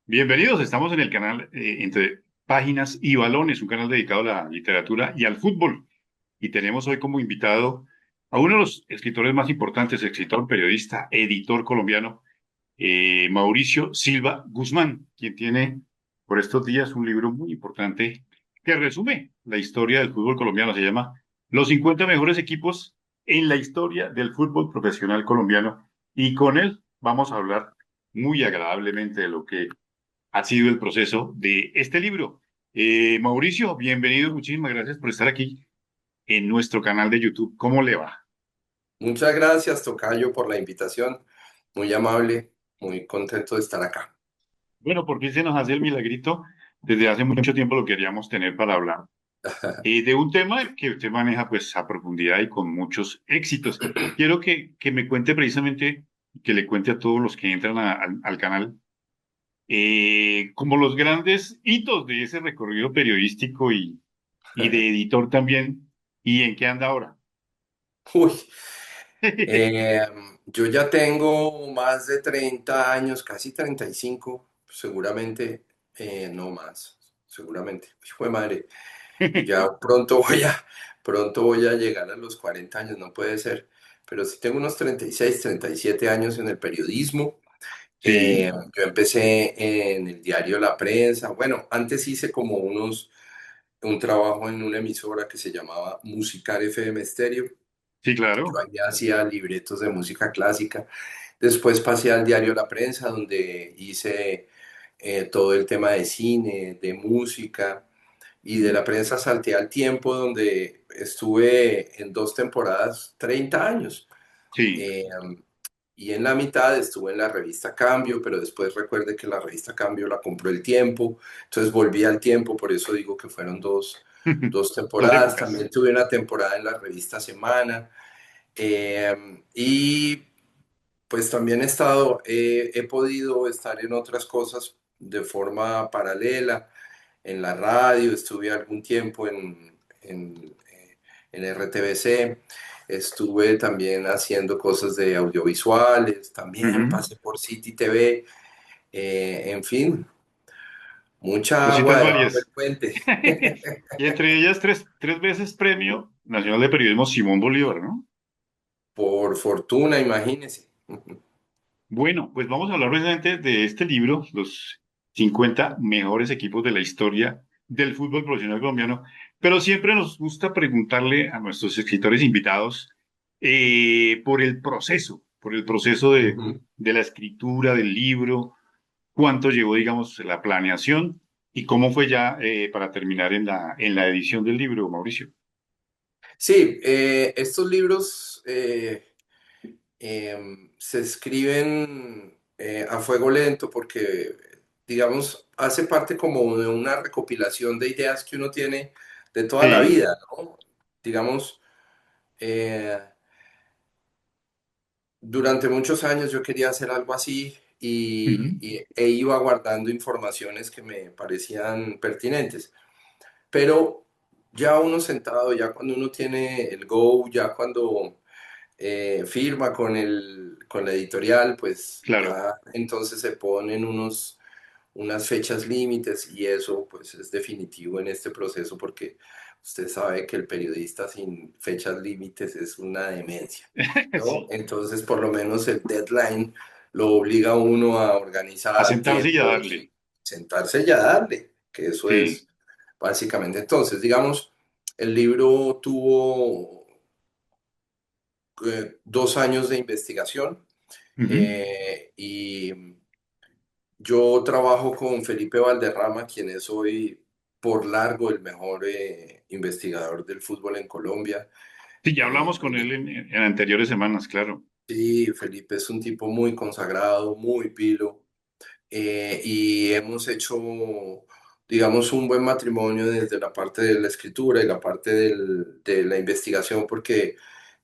Bienvenidos, estamos en el canal Entre Páginas y Balones, un canal dedicado a la literatura y al fútbol. Y tenemos hoy como invitado a uno de los escritores más importantes, escritor, periodista, editor colombiano, Mauricio Silva Guzmán, quien tiene por estos días un libro muy importante que resume la historia del fútbol colombiano. Se llama Los 50 mejores equipos en la historia del fútbol profesional colombiano. Y con él vamos a hablar muy agradablemente de lo que ha sido el proceso de este libro. Mauricio, bienvenido, muchísimas gracias por estar aquí en nuestro canal de YouTube. ¿Cómo le va? Muchas gracias, Tocayo, por la invitación. Muy amable, muy contento de estar acá. Bueno, por fin se nos hace el milagrito. Desde hace mucho tiempo lo queríamos tener para hablar de un tema que usted maneja pues a profundidad y con muchos éxitos. Quiero que me cuente precisamente, que le cuente a todos los que entran al canal, como los grandes hitos de ese recorrido periodístico y de editor también, y en qué anda ahora. Uy, eh, yo ya tengo más de 30 años, casi 35, seguramente, no más, seguramente. Hijo de madre, ya pronto voy a llegar a los 40 años, no puede ser. Pero sí tengo unos 36, 37 años en el periodismo. Sí, Yo empecé en el diario La Prensa. Bueno, antes hice como un trabajo en una emisora que se llamaba Musicar FM Stereo. sí, Yo claro. ahí hacía libretos de música clásica. Después pasé al diario La Prensa, donde hice todo el tema de cine, de música. Y de La Prensa salté al Tiempo, donde estuve en 2 temporadas, 30 años. Sí. Eh, y en la mitad estuve en la revista Cambio, pero después recuerde que la revista Cambio la compró el Tiempo, entonces volví al Tiempo, por eso digo que fueron dos Dos temporadas. épocas. También tuve una temporada en la revista Semana. Y pues también he podido estar en otras cosas de forma paralela. En la radio, estuve algún tiempo en RTBC, estuve también haciendo cosas de audiovisuales, también Ujú. pasé por City TV, en fin, mucha agua Cositas debajo del varias. puente. Y entre ellas tres veces Premio Nacional de Periodismo Simón Bolívar, ¿no? Por fortuna, imagínese. Bueno, pues vamos a hablar precisamente de este libro, los 50 mejores equipos de la historia del fútbol profesional colombiano, pero siempre nos gusta preguntarle a nuestros escritores invitados por el proceso Ujú. de la escritura del libro, cuánto llevó, digamos, la planeación y cómo fue ya para terminar en en la edición del libro, Mauricio. Sí, estos libros se escriben a fuego lento porque, digamos, hace parte como de una recopilación de ideas que uno tiene de toda la Sí. vida, ¿no? Digamos, eh, durante muchos años yo quería hacer algo así Ujú. e iba guardando informaciones que me parecían pertinentes. Pero ya uno sentado, ya cuando uno tiene el go, ya cuando firma con la editorial, pues Claro. ya entonces se ponen unas fechas límites y eso pues es definitivo en este proceso porque usted sabe que el periodista sin fechas límites es una demencia, ¿no? Sí. Entonces por lo menos el deadline lo obliga a uno a A organizar sentarse y a tiempos darle. y sentarse y a darle, que eso Sí. es básicamente. Entonces, digamos, el libro tuvo 2 años de investigación Ujú. y yo trabajo con Felipe Valderrama, quien es hoy por largo el mejor investigador del fútbol en Colombia. Sí, ya hablamos con él en anteriores semanas, claro. Sí, Felipe es un tipo muy consagrado, muy pilo, y hemos hecho, digamos, un buen matrimonio desde la parte de la escritura y la parte de la investigación, porque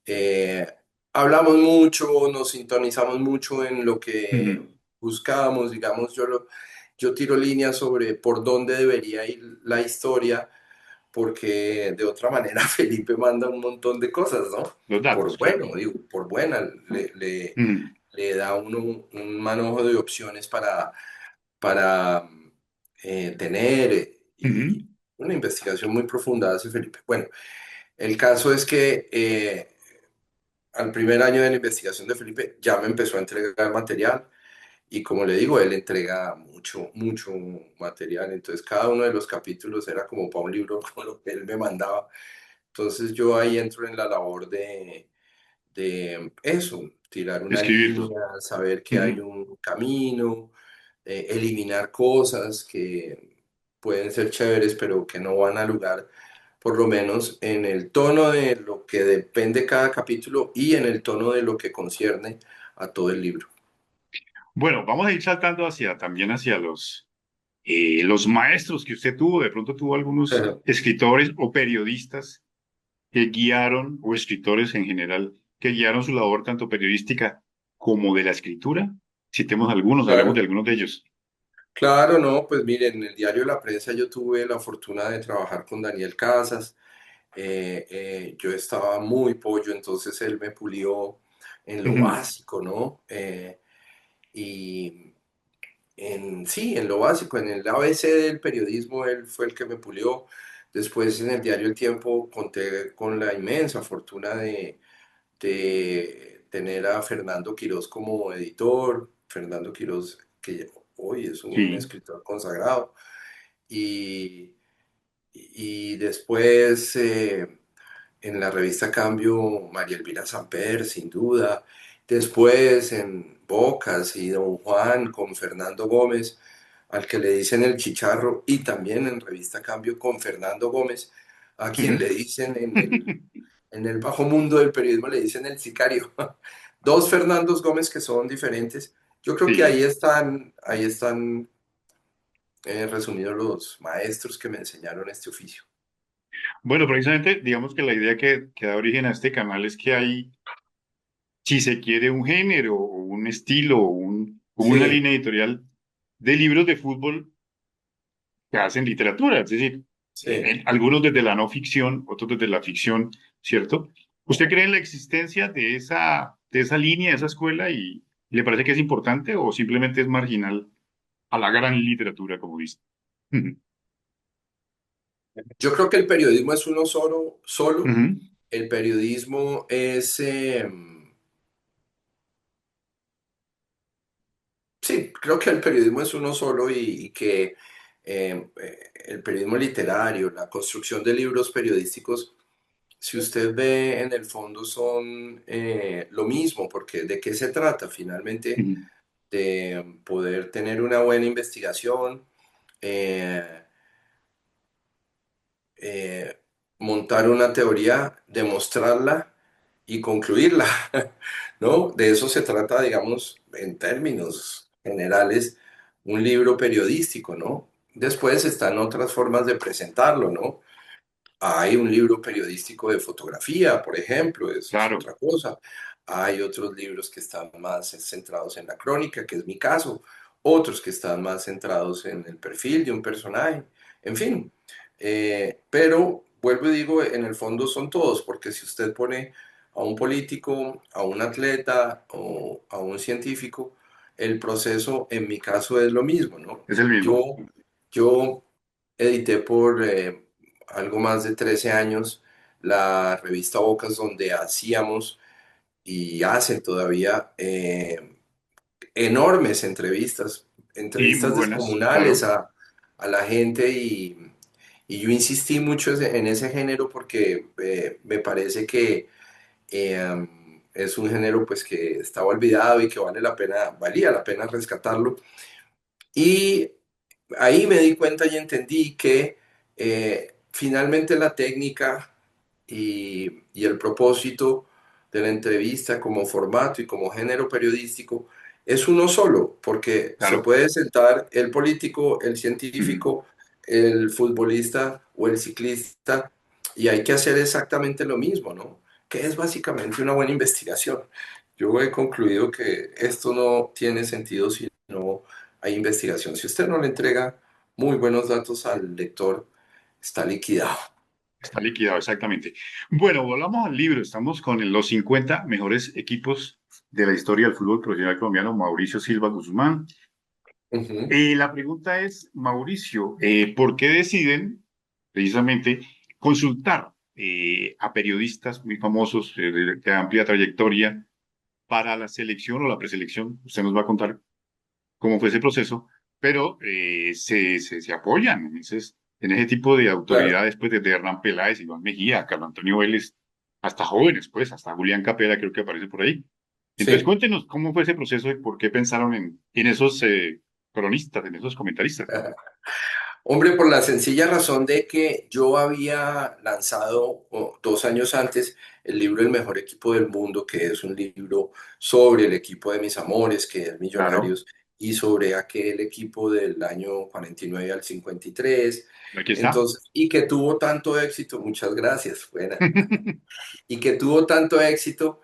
Eh, hablamos mucho, nos sintonizamos mucho en lo que Ujú. buscábamos, digamos, yo tiro líneas sobre por dónde debería ir la historia, porque de otra manera Felipe manda un montón de cosas, ¿no? Los datos, Por claro. bueno, digo, por buena, le Ujú. da a uno un manojo de opciones para tener Ujú. y una investigación muy profunda hace Felipe. Bueno, el caso es que al primer año de la investigación de Felipe ya me empezó a entregar material y como le digo, él entrega mucho, mucho material, entonces cada uno de los capítulos era como para un libro con lo que él me mandaba. Entonces yo ahí entro en la labor de eso, tirar una Escribirlo. línea, saber que hay Ujú. un camino, eliminar cosas que pueden ser chéveres, pero que no van a lugar, por lo menos en el tono de lo que depende cada capítulo y en el tono de lo que concierne a todo el libro. Bueno, vamos a ir saltando hacia también hacia los maestros que usted tuvo. De pronto tuvo algunos escritores o periodistas que guiaron, o escritores en general, que guiaron su labor tanto periodística como de la escritura. Citemos algunos, hablemos de Claro. algunos de ellos. Claro, no, pues miren, en el diario La Prensa yo tuve la fortuna de trabajar con Daniel Casas. Yo estaba muy pollo, entonces él me pulió en lo Ujú. básico, ¿no? Y sí, en lo básico, en el ABC del periodismo, él fue el que me pulió. Después en el diario El Tiempo conté con la inmensa fortuna de tener a Fernando Quirós como editor. Fernando Quirós, que hoy es un Sí. escritor consagrado. Y, y después en la revista Cambio, María Elvira Samper, sin duda. Después en Bocas y Don Juan con Fernando Gómez, al que le dicen el chicharro, y también en revista Cambio con Fernando Gómez, a quien Ujú. le dicen en el bajo mundo del periodismo, le dicen el sicario. Dos Fernandos Gómez que son diferentes. Yo creo que Sí. ahí están resumidos los maestros que me enseñaron este oficio. Bueno, precisamente, digamos que la idea que da origen a este canal es que hay, si se quiere, un género, o un estilo, o una Sí, línea editorial de libros de fútbol que hacen literatura, es decir, sí. algunos desde la no ficción, otros desde la ficción, ¿cierto? ¿Usted cree en la existencia de esa línea, de esa escuela, y le parece que es importante o simplemente es marginal a la gran literatura, como dice? Ujú. Yo creo que el periodismo es uno solo, solo. Ujú. El periodismo es, sí, creo que el periodismo es uno solo y que el periodismo literario, la construcción de libros periodísticos, si usted ve en el fondo son lo mismo, porque ¿de qué se trata? Finalmente Ujú. de poder tener una buena investigación, eh, eh, montar una teoría, demostrarla y concluirla, ¿no? De eso se trata, digamos, en términos generales, un libro periodístico, ¿no? Después están otras formas de presentarlo, ¿no? Hay un libro periodístico de fotografía, por ejemplo, eso es Claro, otra cosa. Hay otros libros que están más centrados en la crónica, que es mi caso. Otros que están más centrados en el perfil de un personaje. En fin, pero vuelvo y digo, en el fondo son todos, porque si usted pone a un político, a un atleta o a un científico, el proceso en mi caso es lo mismo, ¿no? es el mismo. Yo edité por algo más de 13 años la revista Bocas donde hacíamos y hacen todavía enormes entrevistas, Sí, muy entrevistas buenas, descomunales claro, a la gente y yo insistí mucho en ese género porque me parece que es un género pues que estaba olvidado y que valía la pena rescatarlo. Y ahí me di cuenta y entendí que finalmente la técnica y el propósito de la entrevista como formato y como género periodístico es uno solo, porque se claro. puede sentar el político, el Ujú. científico, el futbolista o el ciclista y hay que hacer exactamente lo mismo, ¿no? Que es básicamente una buena investigación. Yo he concluido que esto no tiene sentido si no hay investigación. Si usted no le entrega muy buenos datos al lector, está liquidado. Está liquidado, exactamente. Bueno, volvamos al libro. Estamos con los 50 mejores equipos de la historia del fútbol profesional colombiano, Mauricio Silva Guzmán. Ujú. La pregunta es, Mauricio, ¿por qué deciden precisamente consultar a periodistas muy famosos de amplia trayectoria para la selección o la preselección? Usted nos va a contar cómo fue ese proceso, pero se apoyan en ese tipo de Claro, autoridades, pues desde Hernán Peláez, Iván Mejía, Carlos Antonio Vélez, hasta jóvenes, pues, hasta Julián Capela creo que aparece por ahí. Entonces sí. cuéntenos cómo fue ese proceso y por qué pensaron en esos cronistas, en esos comentaristas. Hombre, por la sencilla razón de que yo había lanzado 2 años antes el libro El mejor equipo del mundo, que es un libro sobre el equipo de mis amores, que es Claro, Millonarios, y sobre aquel equipo del año 49 al 53. aquí está. Entonces, y que tuvo tanto éxito, muchas gracias, buena, y que tuvo tanto éxito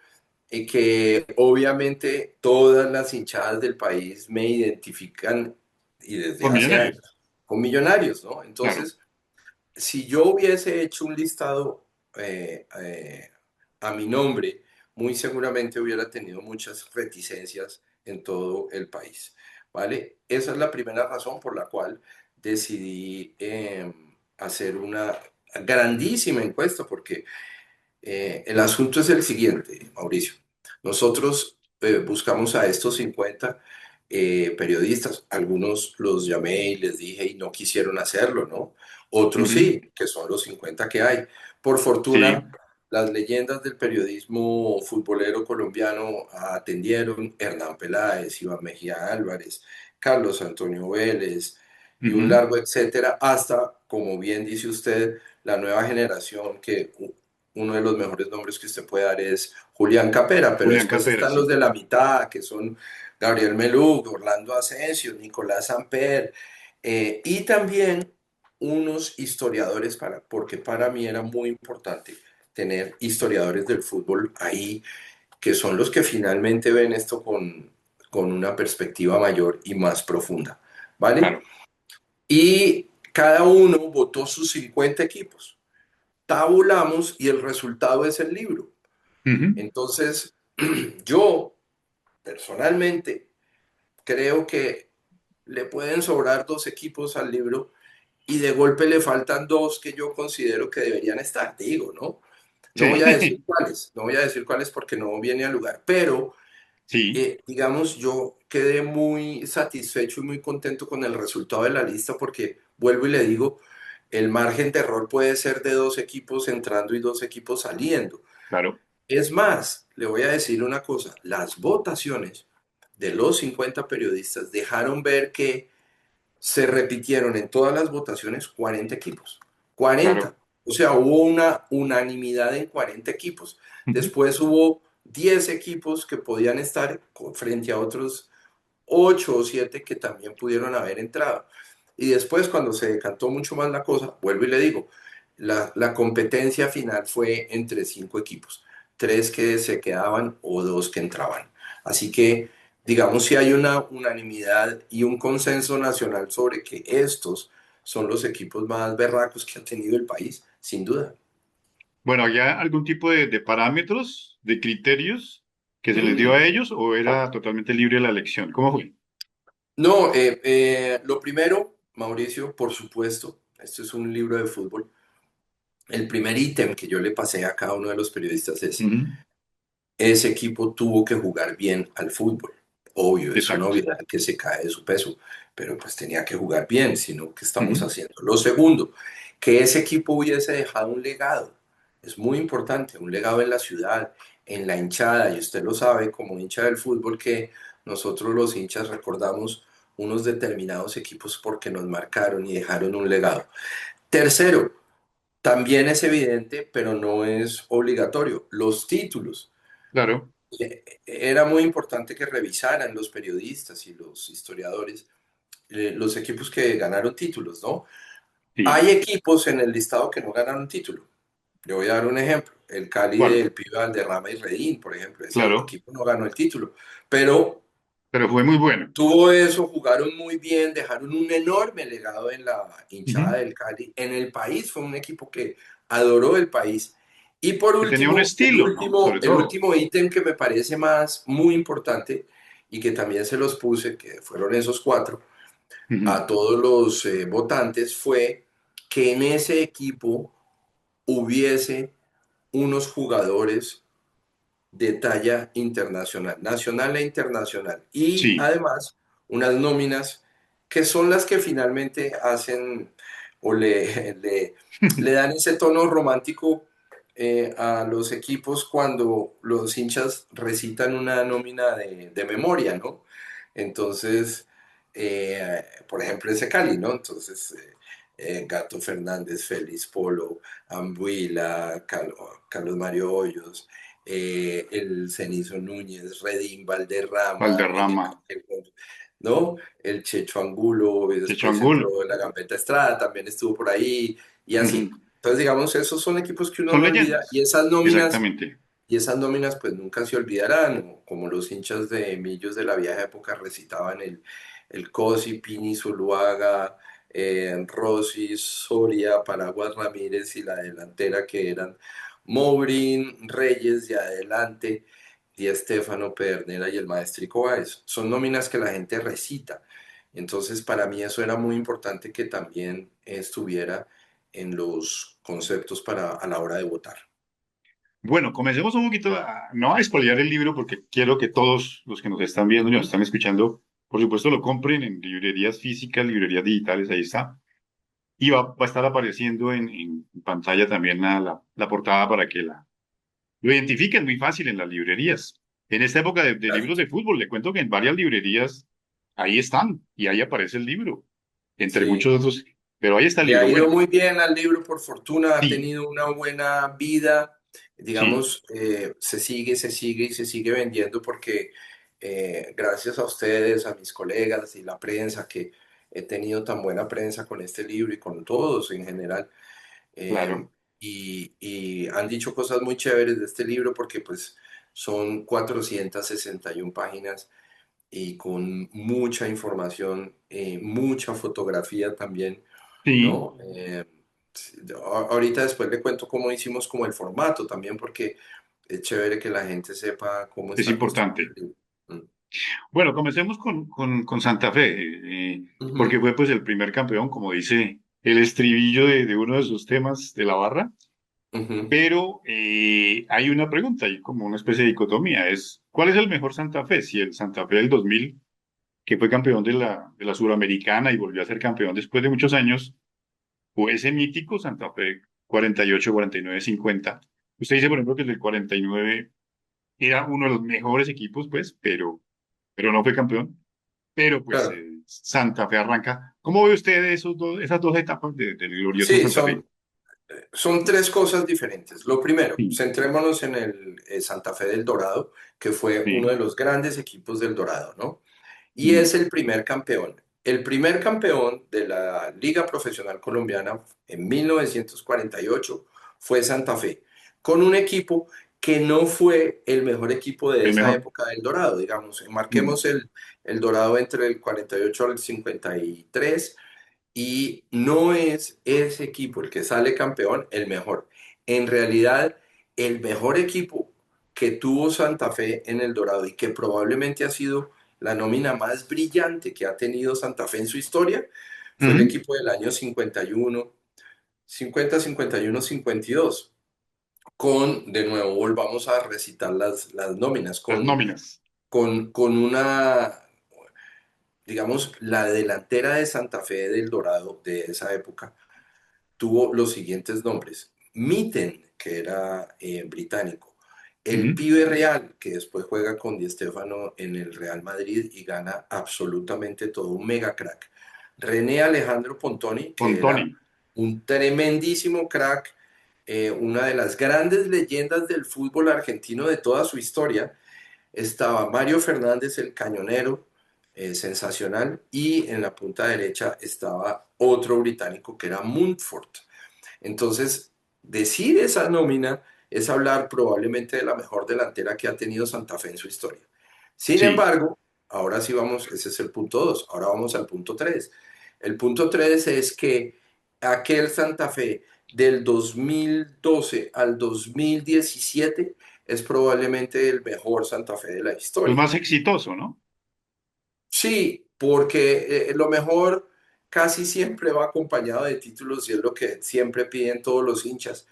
y que obviamente todas las hinchadas del país me identifican y desde Por hace millonarios, años con Millonarios, ¿no? claro. Entonces, si yo hubiese hecho un listado a mi nombre, muy seguramente hubiera tenido muchas reticencias en todo el país, ¿vale? Esa es la primera razón por la cual decidí hacer una grandísima encuesta, porque el asunto es el siguiente, Mauricio. Nosotros buscamos a estos 50 periodistas. Algunos los llamé y les dije y no quisieron hacerlo, ¿no? Otros Ujú. sí, que son los 50 que hay. Por fortuna, Sí. las leyendas del periodismo futbolero colombiano atendieron: Hernán Peláez, Iván Mejía Álvarez, Carlos Antonio Vélez y un Ujú. largo etcétera, hasta, como bien dice usted, la nueva generación, que uno de los mejores nombres que usted puede dar es Julián Capera, pero Julián después Capera, están los sí. de la mitad, que son Gabriel Melú, Orlando Asensio, Nicolás Samper, y también unos historiadores, porque para mí era muy importante tener historiadores del fútbol ahí, que son los que finalmente ven esto con una perspectiva mayor y más profunda, ¿vale? Claro. Y cada uno votó sus 50 equipos, tabulamos y el resultado es el libro. Ujú. Entonces, yo personalmente creo que le pueden sobrar 2 equipos al libro y de golpe le faltan dos que yo considero que deberían estar, digo, ¿no? No voy a decir Sí. cuáles, no voy a decir cuáles porque no viene al lugar, pero Sí, digamos, yo quedé muy satisfecho y muy contento con el resultado de la lista, porque vuelvo y le digo, el margen de error puede ser de 2 equipos entrando y 2 equipos saliendo. claro. Es más, le voy a decir una cosa: las votaciones de los 50 periodistas dejaron ver que se repitieron en todas las votaciones 40 equipos. Claro. 40. O sea, hubo una unanimidad en 40 equipos. Ujú. Después hubo 10 equipos que podían estar frente a otros 8 o 7 que también pudieron haber entrado. Y después, cuando se decantó mucho más la cosa, vuelvo y le digo, la competencia final fue entre 5 equipos, 3 que se quedaban o 2 que entraban. Así que, digamos, si hay una unanimidad y un consenso nacional sobre que estos son los equipos más berracos que ha tenido el país, sin duda. Bueno, ¿había algún tipo de parámetros, de criterios que se les dio Mm. a ellos o era totalmente libre la elección? ¿Cómo fue? No, lo primero, Mauricio, por supuesto, esto es un libro de fútbol. El primer ítem que yo le pasé a cada uno de los periodistas es: Ujú. ese equipo tuvo que jugar bien al fútbol. Obvio, es una Exacto. obviedad que se cae de su peso, pero pues tenía que jugar bien, sino que estamos Ujú. haciendo. Lo segundo, que ese equipo hubiese dejado un legado. Es muy importante, un legado en la ciudad, en la hinchada, y usted lo sabe como hincha del fútbol, que nosotros los hinchas recordamos unos determinados equipos porque nos marcaron y dejaron un legado. Tercero, también es evidente, pero no es obligatorio, los títulos. Claro. Era muy importante que revisaran los periodistas y los historiadores los equipos que ganaron títulos, ¿no? Sí. Hay equipos en el listado que no ganaron título. Le voy a dar un ejemplo: el Cali ¿Cuál? del Pibe Valderrama y Redín, por ejemplo. Ese Claro. equipo no ganó el título, pero Pero fue muy bueno. tuvo eso, jugaron muy bien, dejaron un enorme legado en la hinchada Ujú. del Cali. En el país fue un equipo que adoró el país. Y por Que tenía un último, el estilo, ¿no? último, Sobre el todo. último ítem que me parece muy importante, y que también se los puse, que fueron esos cuatro, Ujú. a todos los votantes fue que en ese equipo hubiese unos jugadores de talla internacional, nacional e internacional, y Sí, además unas nóminas que son las que finalmente hacen o le dan ese tono romántico a los equipos cuando los hinchas recitan una nómina de memoria, ¿no? Entonces, por ejemplo, ese Cali, ¿no? Entonces, Gato Fernández, Félix Polo, Ambuila, Carlos Mario Hoyos, el Cenizo Núñez, Redín, Valderrama, Valderrama, ¿no? El Checho Angulo, y Checho después Angulo. entró la Gambetta Estrada, también estuvo por ahí, y así. Ujú. Entonces, digamos, esos son equipos que uno Son no olvida, leyendas. Exactamente. y esas nóminas pues nunca se olvidarán, ¿no? Como los hinchas de Millos de la vieja época recitaban el Cosi, Pini, Zuluaga, Rossi, Soria, Paraguas Ramírez y la delantera que eran Mourin, Reyes de adelante, Di Stéfano, Pedernera y el Maestrico Báez. Son nóminas que la gente recita. Entonces, para mí eso era muy importante que también estuviera en los conceptos para a la hora de votar. Bueno, comencemos un poquito no a spoilear el libro porque quiero que todos los que nos están viendo y nos Ujú, están escuchando, por supuesto, lo compren en librerías físicas, librerías digitales, ahí está. Y va a estar apareciendo en pantalla también la portada para que lo identifiquen muy fácil en las librerías. En esta época de claro. libros de fútbol, le cuento que en varias librerías ahí están y ahí aparece el libro, entre Sí. muchos otros. Pero ahí está el Le ha libro. ido Bueno, muy bien al libro, por fortuna, ha sí, tenido una buena vida, sí, digamos, se sigue y se sigue vendiendo porque gracias a ustedes, a mis colegas y la prensa, que he tenido tan buena prensa con este libro y con todos en general, eh, claro. y han dicho cosas muy chéveres de este libro porque pues son 461 páginas y con mucha información, mucha fotografía también, Sí, ¿no? Sí, ahorita después le cuento cómo hicimos como el formato también, porque es chévere que la gente sepa cómo es está construido importante. el libro. Mm. Bueno, comencemos con Santa Fe, porque Ujú, fue pues el primer campeón, como dice el estribillo de uno de sus temas de la barra. ujú. Pero hay una pregunta, hay como una especie de dicotomía, es ¿cuál es el mejor Santa Fe? Si el Santa Fe del 2000, que fue campeón de la Suramericana y volvió a ser campeón después de muchos años, o ese mítico Santa Fe 48, 49, 50. Usted dice, por ejemplo, que el del 49 era uno de los mejores equipos, pues, pero no fue campeón. Pero pues Claro, Santa Fe arranca. ¿Cómo ve usted esas dos etapas del glorioso sí, Santa Fe? son tres cosas diferentes. Lo primero, Sí, centrémonos en el Santa Fe del Dorado, que fue uno sí, de los grandes equipos del Dorado, ¿no? Y mm, es el primer campeón. El primer campeón de la Liga Profesional Colombiana en 1948 fue Santa Fe, con un equipo que no fue el mejor equipo de el esa mejor. época del Dorado, digamos. Mm, Marquemos el Dorado entre el 48 al 53 y no es ese equipo el que sale campeón el mejor. En realidad, el mejor equipo que tuvo Santa Fe en el Dorado y que probablemente ha sido la nómina más brillante que ha tenido Santa Fe en su historia fue el ujú. equipo del año 51, 50, 51, 52. Con, de nuevo, volvamos a recitar las nóminas, Las nóminas. con una, digamos, la delantera de Santa Fe del Dorado de esa época tuvo los siguientes nombres. Mitten, que era británico. El Ujú. Pibe Real, que después juega con Di Stéfano en el Real Madrid y gana absolutamente todo, un mega crack. René Alejandro Pontoni, Con que Tony. era un tremendísimo crack, una de las grandes leyendas del fútbol argentino de toda su historia. Estaba Mario Fernández, el cañonero, sensacional, y en la punta derecha estaba otro británico que era Mumford. Entonces, decir esa nómina es hablar probablemente de la mejor delantera que ha tenido Santa Fe en su historia. Sin Sí. embargo, ahora sí vamos, ese es el punto 2, ahora vamos al punto 3. El punto 3 es que aquel Santa Fe del 2012 al 2017 es probablemente el mejor Santa Fe de la El historia. más exitoso, ¿no? Sí, porque lo mejor casi siempre va acompañado de títulos y es lo que siempre piden todos los hinchas.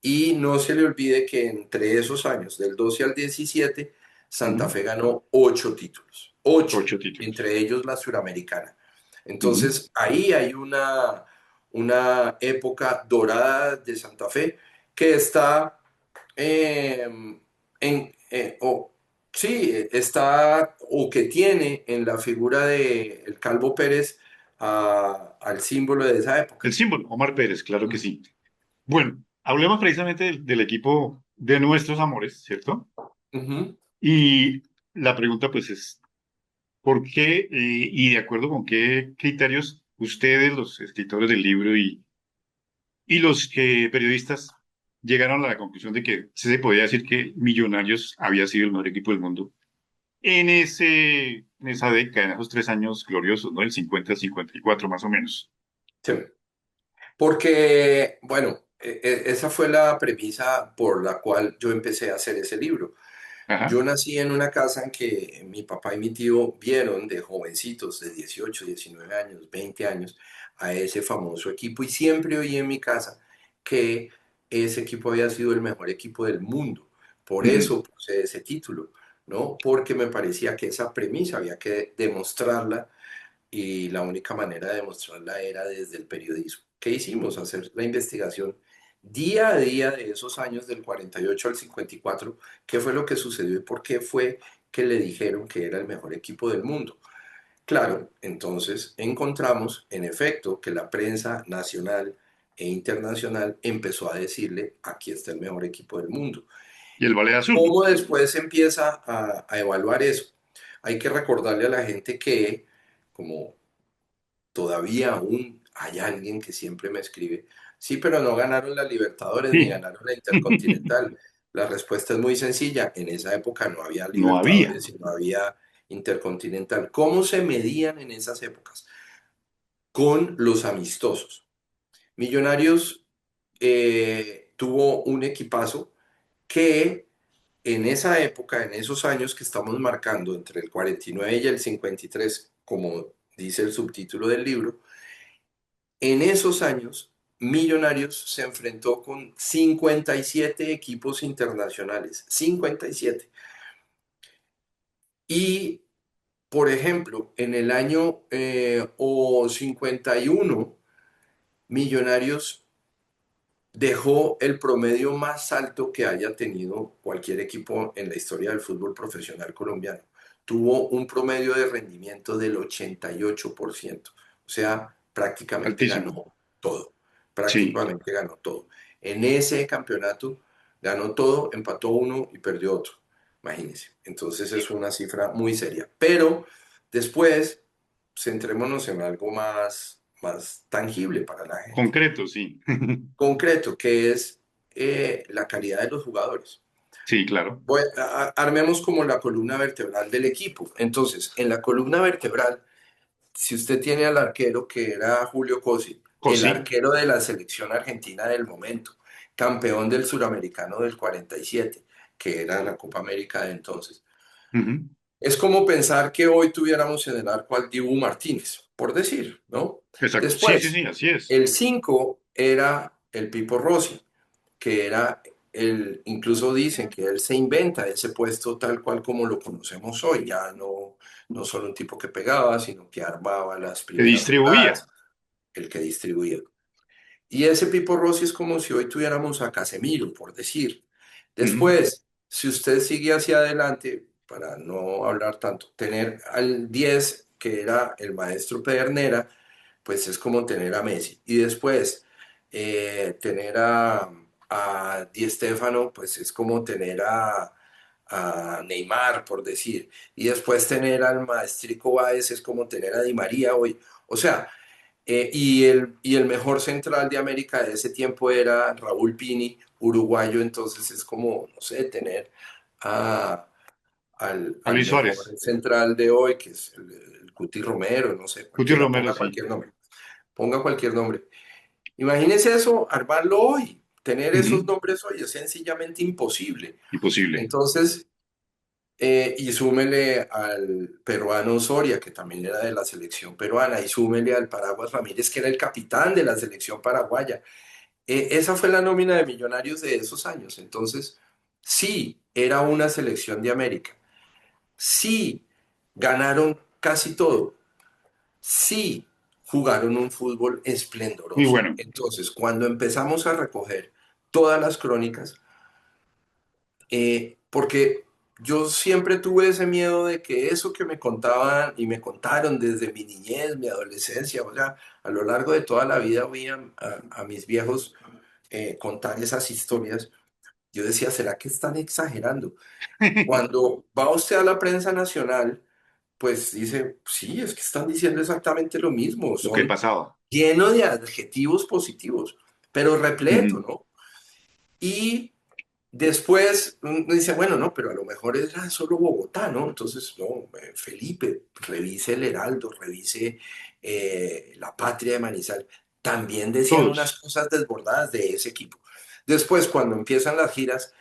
Y no se le olvide que entre esos años, del 12 al 17, Santa Ujú. Fe ganó 8 títulos, 8, 8 títulos. entre ellos la suramericana. Ujú. Entonces ahí hay una época dorada de Santa Fe que está eh, sí, está o que tiene en la figura de el Calvo Pérez al símbolo de esa El época. símbolo, Omar Pérez, claro que Mm. sí. Bueno, hablemos precisamente del equipo de nuestros amores, ¿cierto? Ujú. Y la pregunta pues es, ¿por qué y de acuerdo con qué criterios ustedes, los escritores del libro y los periodistas, llegaron a la conclusión de que se podía decir que Millonarios había sido el mejor equipo del mundo en esa década, en esos 3 años gloriosos, ¿no? El 50 al 54 más o menos. Sí. Porque, bueno, esa fue la premisa por la cual yo empecé a hacer ese libro. Ajá. Yo nací en una casa en que mi papá y mi tío vieron de jovencitos de 18, 19 años, 20 años a ese famoso equipo y siempre oí en mi casa que ese equipo había sido el mejor equipo del mundo. Por Ujú. eso puse ese título, ¿no? Porque me parecía que esa premisa había que demostrarla y la única manera de demostrarla era desde el periodismo. ¿Qué hicimos? Hacer la investigación día a día de esos años del 48 al 54, qué fue lo que sucedió y por qué fue que le dijeron que era el mejor equipo del mundo. Claro, entonces encontramos en efecto que la prensa nacional e internacional empezó a decirle, aquí está el mejor equipo del mundo. Y el Ballet Azul. ¿Cómo después se empieza a evaluar eso? Hay que recordarle a la gente que, como todavía aún hay alguien que siempre me escribe, sí, pero no ganaron la Libertadores ni Sí. ganaron la Intercontinental. La respuesta es muy sencilla. En esa época no había No había. Libertadores y no había Intercontinental. ¿Cómo se medían en esas épocas? Con los amistosos. Millonarios tuvo un equipazo que en esa época, en esos años que estamos marcando, entre el 49 y el 53, como dice el subtítulo del libro, en esos años, Millonarios se enfrentó con 57 equipos internacionales, 57. Y, por ejemplo, en el año 51, Millonarios dejó el promedio más alto que haya tenido cualquier equipo en la historia del fútbol profesional colombiano. Tuvo un promedio de rendimiento del 88%. O sea, prácticamente Altísimo. ganó todo. Sí. Prácticamente ganó todo. En ese campeonato ganó todo, empató uno y perdió otro. Imagínense. Entonces es una cifra muy seria. Pero después, centrémonos en algo más tangible para la gente Concreto, sí. concreto, que es la calidad de los jugadores. Sí, claro. Armemos como la columna vertebral del equipo. Entonces, en la columna vertebral, si usted tiene al arquero que era Julio Cosi, el Cosí. arquero de la selección argentina del momento, campeón del suramericano del 47, que era la Copa América de entonces. Ujú. Es como pensar que hoy tuviéramos en el arco al Dibu Martínez, por decir, ¿no? Exacto. Sí, sí, Después, sí, así es. el 5 era el Pipo Rossi, que era incluso dicen que él se inventa ese puesto tal cual como lo conocemos hoy, ya no solo un tipo que pegaba, sino que armaba las Que primeras distribuía. jugadas, el que distribuía. Y ese Pipo Rossi es como si hoy tuviéramos a Casemiro, por decir. Ujú. Después, si usted sigue hacia adelante, para no hablar tanto, tener al 10 que era el maestro Pedernera, pues es como tener a Messi. Y después, tener a Di Stéfano, pues es como tener a Neymar, por decir. Y después tener al maestrico Báez es como tener a Di María hoy. O sea, y el mejor central de América de ese tiempo era Raúl Pini, uruguayo, entonces es como, no sé, tener a, A al Luis mejor Suárez. central de hoy, que es el Cuti Romero, no sé, Cuti cualquiera, Romero, ponga sí. cualquier nombre, ponga cualquier nombre. Imagínese eso, armarlo hoy, tener esos Ujú. nombres hoy, es sencillamente imposible. Imposible. Entonces, Y súmele al peruano Soria, que también era de la selección peruana, y súmele al Paraguas Ramírez, que era el capitán de la selección paraguaya. Esa fue la nómina de Millonarios de esos años. Entonces, sí, era una selección de América. Sí, ganaron casi todo. Sí, jugaron un fútbol Muy esplendoroso. bueno. Entonces, cuando empezamos a recoger todas las crónicas, porque yo siempre tuve ese miedo de que eso que me contaban y me contaron desde mi niñez, mi adolescencia, o sea, a lo largo de toda la vida oía a mis viejos contar esas historias. Yo decía, ¿será que están exagerando? Cuando va usted a la prensa nacional, pues dice, sí, es que están diciendo exactamente lo mismo, Lo que son pasaba. llenos de adjetivos positivos, pero repleto, Ujú. ¿no? Y después uno dice, bueno, no, pero a lo mejor era solo Bogotá, ¿no? Entonces, no, Felipe, revise el Heraldo, revise La Patria de Manizal. También decían unas Todos. cosas desbordadas de ese equipo. Después, cuando empiezan las giras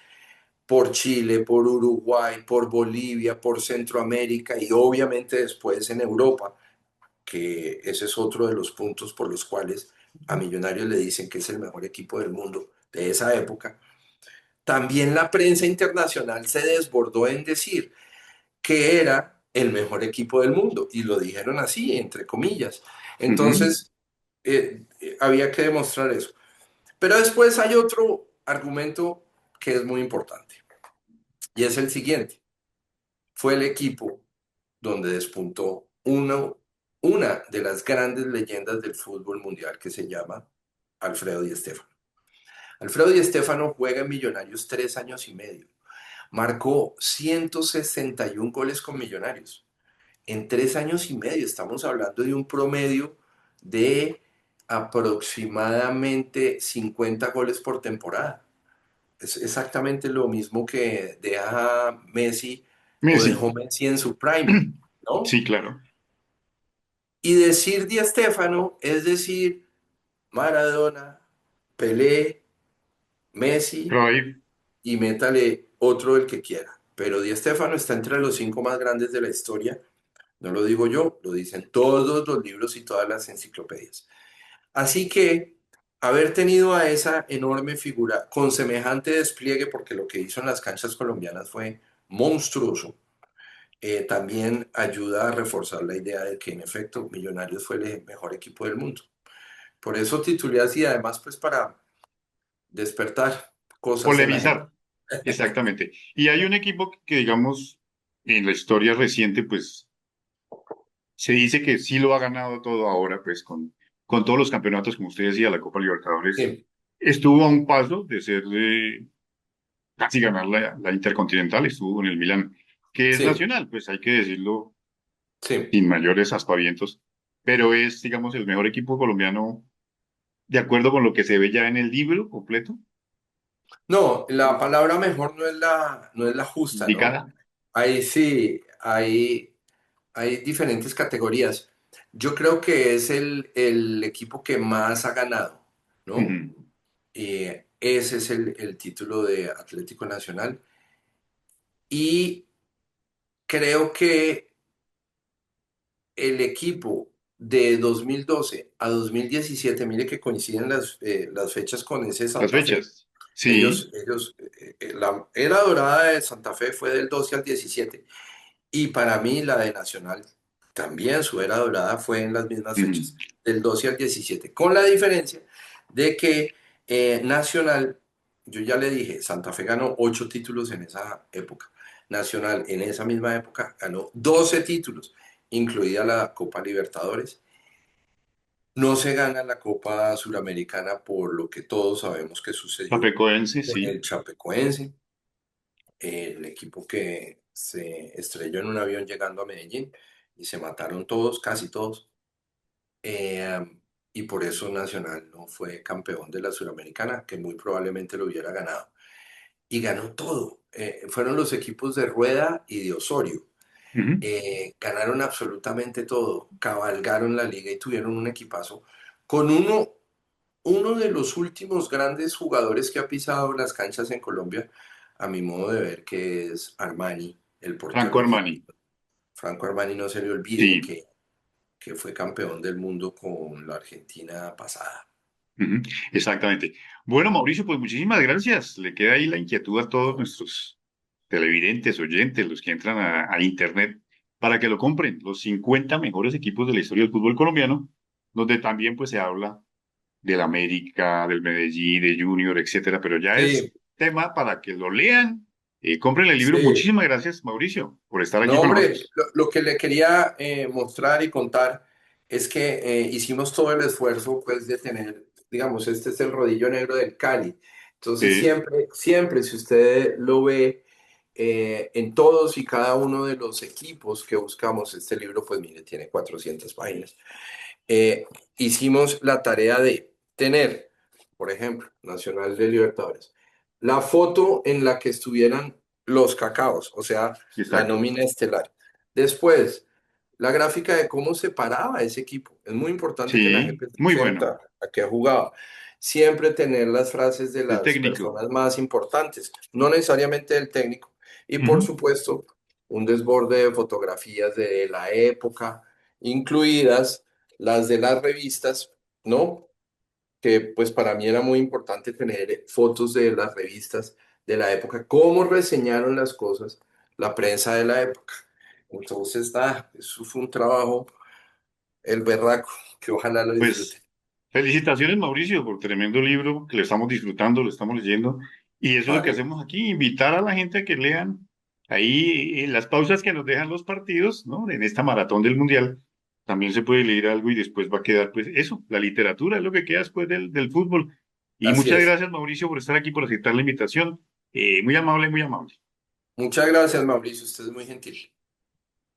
por Chile, por Uruguay, por Bolivia, por Centroamérica y obviamente después en Europa, que ese es otro de los puntos por los cuales a Millonarios le dicen que es el mejor equipo del mundo de esa época. También la prensa internacional se desbordó en decir que era el mejor equipo del mundo y lo dijeron así, entre comillas. Ujú. Entonces, había que demostrar eso. Pero después hay otro argumento que es muy importante y es el siguiente. Fue el equipo donde despuntó una de las grandes leyendas del fútbol mundial que se llama Alfredo Di Stéfano. Alfredo Di Stéfano juega en Millonarios 3 años y medio. Marcó 161 goles con Millonarios. En 3 años y medio estamos hablando de un promedio de aproximadamente 50 goles por temporada. Es exactamente lo mismo que deja Messi o Messi. dejó Messi en su prime, ¿no? Sí, claro. Y decir Di Stéfano es decir Maradona, Pelé, Messi Cruyff. y métale otro el que quiera. Pero Di Stéfano está entre los 5 más grandes de la historia. No lo digo yo, lo dicen todos los libros y todas las enciclopedias. Así que haber tenido a esa enorme figura con semejante despliegue, porque lo que hizo en las canchas colombianas fue monstruoso, también ayuda a reforzar la idea de que en efecto Millonarios fue el mejor equipo del mundo. Por eso titulé así, además pues para despertar cosas en la gente. Polemizar. Exactamente. Y hay un equipo que, digamos, en la historia reciente, pues se dice que sí lo ha ganado todo ahora, pues con todos los campeonatos, como usted decía, la Copa Libertadores. Sí, Estuvo a un paso de ser casi ganar la Intercontinental, estuvo en el Milán, que es sí, nacional, pues hay que decirlo sí. sin mayores aspavientos, pero es, digamos, el mejor equipo colombiano de acuerdo con lo que se ve ya en el libro completo, No, la palabra mejor no es la justa, ¿no? indicada. Ahí sí, hay diferentes categorías. Yo creo que es el equipo que más ha ganado, ¿no? Ujú. Ese es el título de Atlético Nacional. Y creo que el equipo de 2012 a 2017, mire que coinciden las fechas con ese Las Santa Fe. fechas. Sí. La era dorada de Santa Fe fue del 12 al 17. Y para mí la de Nacional también su era dorada fue en las mismas Ujú. fechas, del 12 al 17, con la diferencia de que Nacional, yo ya le dije, Santa Fe ganó 8 títulos en esa época. Nacional en esa misma época ganó 12 títulos, incluida la Copa Libertadores. No se gana la Copa Suramericana por lo que todos sabemos que sucedió Chapecoense, con sí. el Chapecoense, el equipo que se estrelló en un avión llegando a Medellín y se mataron todos, casi todos. eh, y por eso Nacional no fue campeón de la Suramericana, que muy probablemente lo hubiera ganado. Y ganó todo. Fueron los equipos de Rueda y de Osorio. Ujú. Ganaron absolutamente todo, cabalgaron la liga y tuvieron un equipazo con uno de los últimos grandes jugadores que ha pisado las canchas en Colombia, a mi modo de ver, que es Armani. el portero Franco Armani. argentino. Franco Armani, no se le olvide Sí. que fue campeón del mundo con la Argentina pasada. Ujú, exactamente. Bueno, Mauricio, pues muchísimas gracias. Le queda ahí la inquietud a todos No, nuestros televidentes, oyentes, los que entran a Internet, para que lo compren. Los 50 mejores equipos de la historia del fútbol colombiano, donde también pues se habla del América, del Medellín, de Junior, etcétera, pero ya es sí, tema para que lo lean. Compren el libro. sí. Muchísimas gracias, Mauricio, por estar aquí No, con hombre, nosotros. lo que le quería mostrar y contar es que hicimos todo el esfuerzo, pues, de tener, digamos, este es el rodillo negro del Cali. Entonces, Sí, siempre, siempre, si usted lo ve en todos y cada uno de los equipos que buscamos, este libro, pues, mire, tiene 400 páginas. Eh, Hicimos la tarea de tener, por ejemplo, Nacional de Libertadores, la foto en la que estuvieran los cacaos, o sea, la exacto. nómina estelar. Después, la gráfica de cómo se paraba ese equipo. Es muy importante que la Sí, gente muy bueno. sienta a qué jugaba. Siempre tener las frases de El las técnico. personas más importantes, no necesariamente del técnico. Y por Ujú, supuesto, un desborde de fotografías de la época, incluidas las de las revistas, ¿no? Que pues para mí era muy importante tener fotos de las revistas de la época, cómo reseñaron las cosas la prensa de la época. Entonces, eso fue un trabajo, el berraco, que ojalá lo disfruten. pues felicitaciones, Mauricio, por tremendo libro que le estamos disfrutando, lo estamos leyendo. Y eso es lo que Vale, hacemos aquí, invitar a la gente a que lean ahí en las pausas que nos dejan los partidos, ¿no? En esta maratón del Mundial. También se puede leer algo y después va a quedar, pues eso, la literatura es lo que queda después del fútbol. Y así muchas es. gracias, Mauricio, por estar aquí, por aceptar la invitación. Muy amable, muy amable. Muchas gracias, Mauricio, usted es muy gentil.